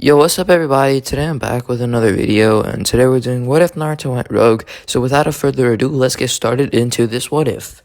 Yo, what's up everybody? Today I'm back with another video, and today we're doing what if Naruto went rogue. So without a further ado, let's get started into this what if.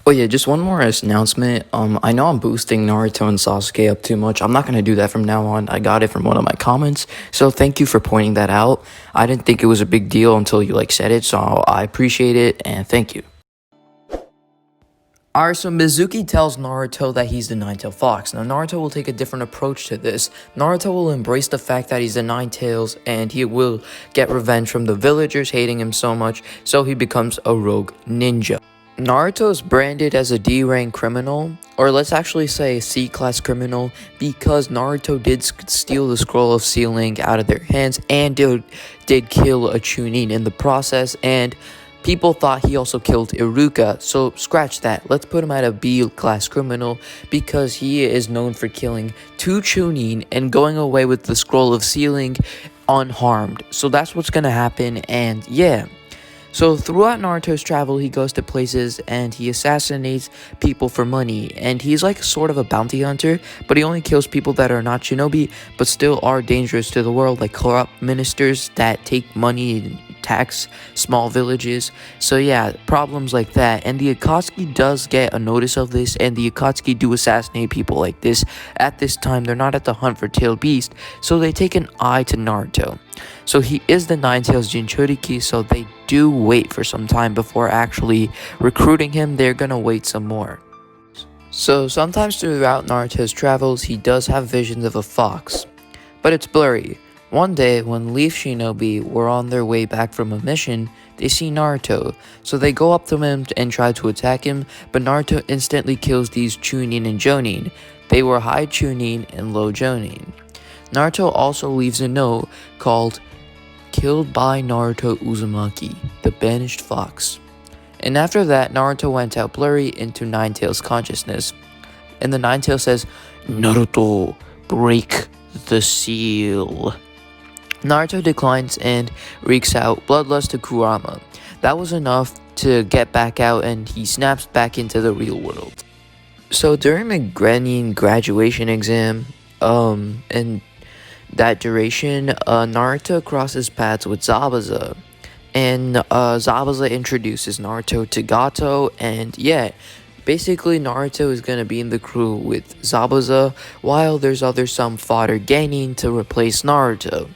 Oh yeah, just one more announcement. I know I'm boosting Naruto and Sasuke up too much. I'm not gonna do that from now on. I got it from one of my comments, so thank you for pointing that out. I didn't think it was a big deal until you said it, so I appreciate it and thank you. Alright, so Mizuki tells Naruto that he's the Nine-Tailed Fox. Now, Naruto will take a different approach to this. Naruto will embrace the fact that he's the Nine-Tails, and he will get revenge from the villagers hating him so much, so he becomes a rogue ninja. Naruto is branded as a D-rank criminal, or let's actually say a C-class criminal, because Naruto did steal the scroll of sealing out of their hands, and did kill a chunin in the process, and people thought he also killed Iruka, so scratch that. Let's put him at a B-class criminal because he is known for killing 2 chunin and going away with the scroll of sealing unharmed. So that's what's gonna happen, and yeah. So throughout Naruto's travel, he goes to places and he assassinates people for money, and he's like sort of a bounty hunter, but he only kills people that are not shinobi but still are dangerous to the world, like corrupt ministers that take money and tax small villages. So yeah, problems like that. And the Akatsuki does get a notice of this, and the Akatsuki do assassinate people like this. At this time, they're not at the hunt for tailed beast, so they take an eye to Naruto. So he is the Nine-Tails Jinchuriki, so they do wait for some time before actually recruiting him. They're gonna wait some more. So sometimes throughout Naruto's travels, he does have visions of a fox, but it's blurry. One day, when Leaf Shinobi were on their way back from a mission, they see Naruto, so they go up to him and try to attack him, but Naruto instantly kills these Chunin and Jonin. They were High Chunin and Low Jonin. Naruto also leaves a note called "Killed by Naruto Uzumaki, the Banished Fox." And after that, Naruto went out blurry into Nine-Tails consciousness, and the Nine-Tail says, "Naruto, break the seal." Naruto declines and wreaks out Bloodlust to Kurama. That was enough to get back out, and he snaps back into the real world. So during the Grenin graduation exam, and that duration, Naruto crosses paths with Zabuza, and Zabuza introduces Naruto to Gato, and yeah, basically Naruto is gonna be in the crew with Zabuza, while there's some fodder gaining to replace Naruto.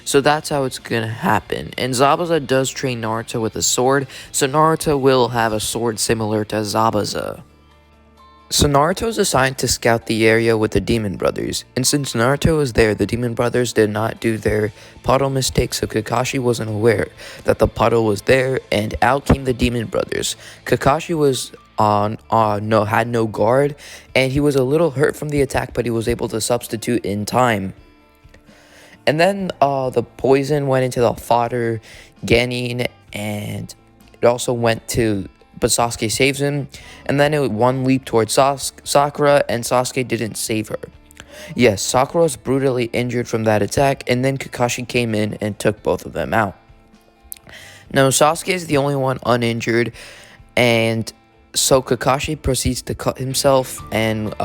So that's how it's gonna happen. And Zabuza does train Naruto with a sword, so Naruto will have a sword similar to Zabuza. So Naruto is assigned to scout the area with the Demon Brothers, and since Naruto was there, the Demon Brothers did not do their puddle mistake, so Kakashi wasn't aware that the puddle was there, and out came the Demon Brothers. Kakashi was had no guard, and he was a little hurt from the attack, but he was able to substitute in time. And then the poison went into the fodder Genin, and it also went to, but Sasuke saves him, and then one leaped towards Sakura, and Sasuke didn't save her. Yes, Sakura was brutally injured from that attack, and then Kakashi came in and took both of them out. Now, Sasuke is the only one uninjured, and so Kakashi proceeds to cut himself and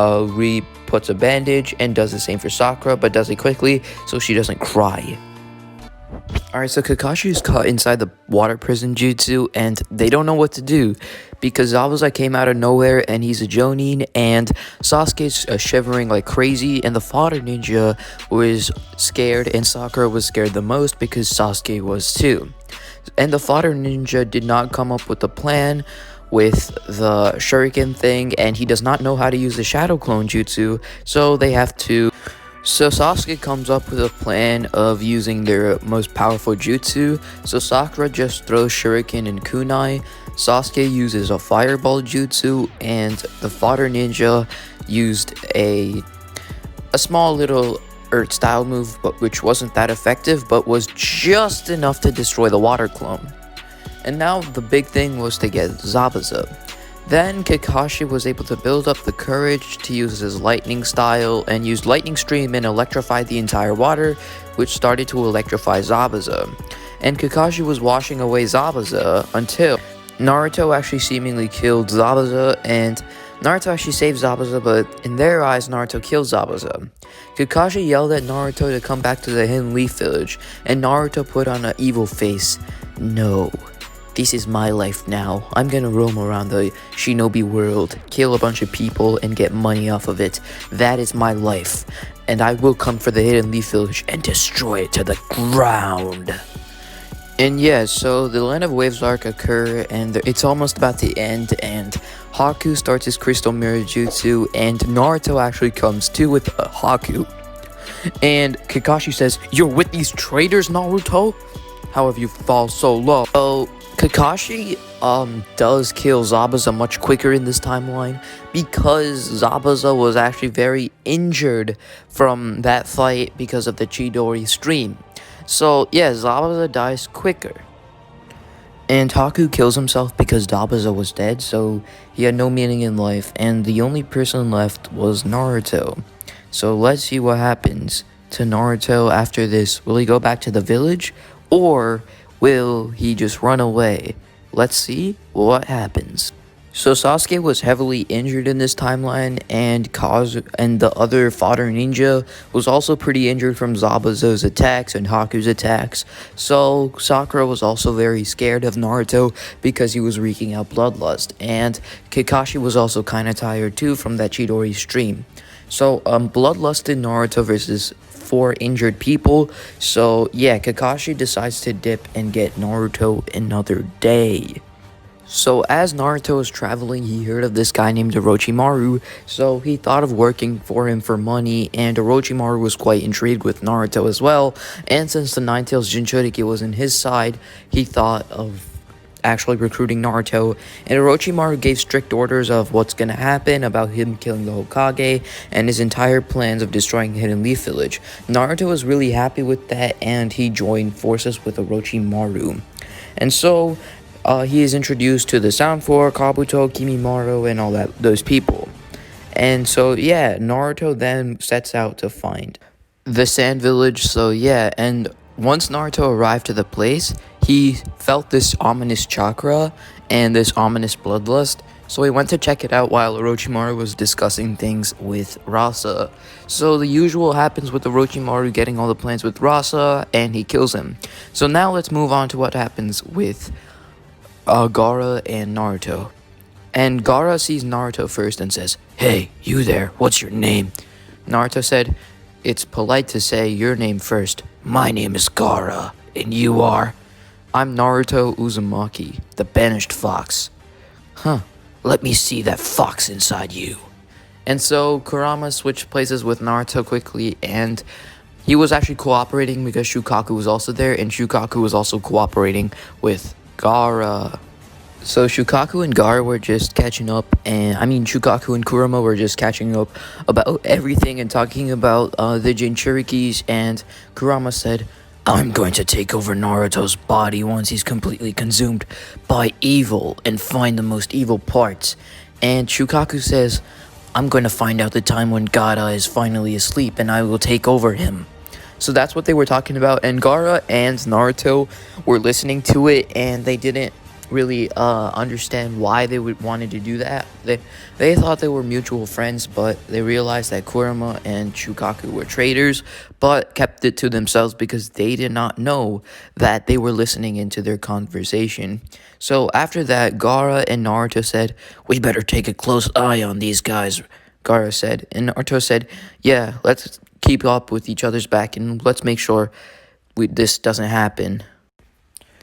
puts a bandage and does the same for Sakura, but does it quickly so she doesn't cry. Alright, so Kakashi is caught inside the water prison jutsu, and they don't know what to do because Zabuza came out of nowhere and he's a Jonin, and Sasuke's shivering like crazy, and the fodder ninja was scared, and Sakura was scared the most because Sasuke was too. And the fodder ninja did not come up with a plan with the shuriken thing, and he does not know how to use the shadow clone jutsu, so they have to. So Sasuke comes up with a plan of using their most powerful jutsu. So Sakura just throws shuriken and kunai, Sasuke uses a fireball jutsu, and the fodder ninja used a small little earth style move, but which wasn't that effective, but was just enough to destroy the water clone. And now the big thing was to get Zabuza. Then Kakashi was able to build up the courage to use his lightning style and use lightning stream and electrify the entire water, which started to electrify Zabuza. And Kakashi was washing away Zabuza until Naruto actually seemingly killed Zabuza, and Naruto actually saves Zabuza, but in their eyes, Naruto kills Zabuza. Kakashi yelled at Naruto to come back to the Hidden Leaf Village, and Naruto put on an evil face. No, this is my life now. I'm gonna roam around the shinobi world, kill a bunch of people, and get money off of it. That is my life, and I will come for the Hidden Leaf Village and destroy it to the ground. And yeah, so the Land of Waves arc occur, and it's almost about to end, and Haku starts his Crystal Mirror Jutsu, and Naruto actually comes too with Haku. And Kakashi says, "You're with these traitors, Naruto? How have you fallen so low?" So Kakashi does kill Zabuza much quicker in this timeline because Zabuza was actually very injured from that fight because of the Chidori stream. So yeah, Zabuza dies quicker. And Haku kills himself because Zabuza was dead, so he had no meaning in life, and the only person left was Naruto. So let's see what happens to Naruto after this. Will he go back to the village, or will he just run away? Let's see what happens. So Sasuke was heavily injured in this timeline, and the other fodder ninja was also pretty injured from Zabuza's attacks and Haku's attacks. So Sakura was also very scared of Naruto because he was wreaking out Bloodlust, and Kakashi was also kind of tired too from that Chidori stream. So Bloodlusted Naruto versus 4 injured people. So yeah, Kakashi decides to dip and get Naruto another day. So as Naruto was traveling, he heard of this guy named Orochimaru, so he thought of working for him for money, and Orochimaru was quite intrigued with Naruto as well, and since the Nine Tails Jinchuriki was in his side, he thought of actually recruiting Naruto, and Orochimaru gave strict orders of what's gonna happen about him killing the Hokage, and his entire plans of destroying Hidden Leaf Village. Naruto was really happy with that, and he joined forces with Orochimaru. And so he is introduced to the Sound Four, Kabuto, Kimimaro, and all those people. And so yeah, Naruto then sets out to find the Sand Village. So yeah, and once Naruto arrived to the place, he felt this ominous chakra and this ominous bloodlust. So he went to check it out while Orochimaru was discussing things with Rasa. So the usual happens with Orochimaru getting all the plans with Rasa, and he kills him. So now let's move on to what happens with Gara and Naruto. And Gara sees Naruto first and says, "Hey, you there, what's your name?" Naruto said, "It's polite to say your name first. My name is Gara, and you are?" "I'm Naruto Uzumaki, the banished fox." "Huh, let me see that fox inside you." And so Kurama switched places with Naruto quickly, and he was actually cooperating because Shukaku was also there, and Shukaku was also cooperating with Gara. So Shukaku and Gara were just catching up, and Shukaku and Kurama were just catching up about everything and talking about the Jinchurikis, and Kurama said, "I'm going to take over Naruto's body once he's completely consumed by evil and find the most evil parts." And Shukaku says, "I'm going to find out the time when Gara is finally asleep and I will take over him." So that's what they were talking about, and Gara and Naruto were listening to it, and they didn't really understand why they would wanted to do that. They thought they were mutual friends, but they realized that Kurama and Shukaku were traitors, but kept it to themselves because they did not know that they were listening into their conversation. So after that, Gara and Naruto said, "We better take a close eye on these guys," Gara said, and Naruto said, "Yeah, let's keep up with each other's back and let's make sure this doesn't happen."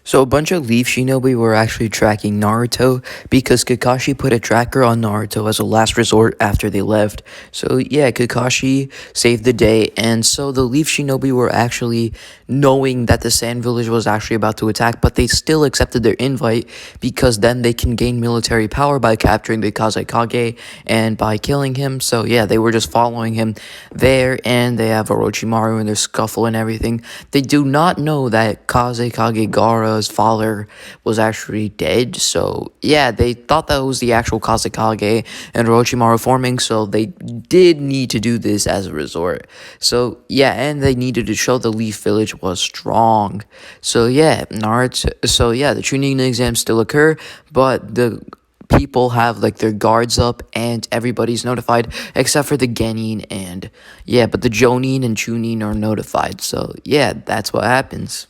So a bunch of Leaf Shinobi were actually tracking Naruto because Kakashi put a tracker on Naruto as a last resort after they left. So yeah, Kakashi saved the day, and so the Leaf Shinobi were actually knowing that the Sand Village was actually about to attack, but they still accepted their invite because then they can gain military power by capturing the Kazekage and by killing him. So yeah, they were just following him there, and they have Orochimaru in their scuffle and everything. They do not know that Kazekage Gaara's father was actually dead. So yeah, they thought that was the actual Kazekage and Orochimaru forming, so they did need to do this as a resort. So yeah, and they needed to show the Leaf Village was strong. So yeah, the chunin exams still occur, but the people have like their guards up and everybody's notified except for the Genin and yeah, but the Jonin and Chunin are notified. So yeah, that's what happens.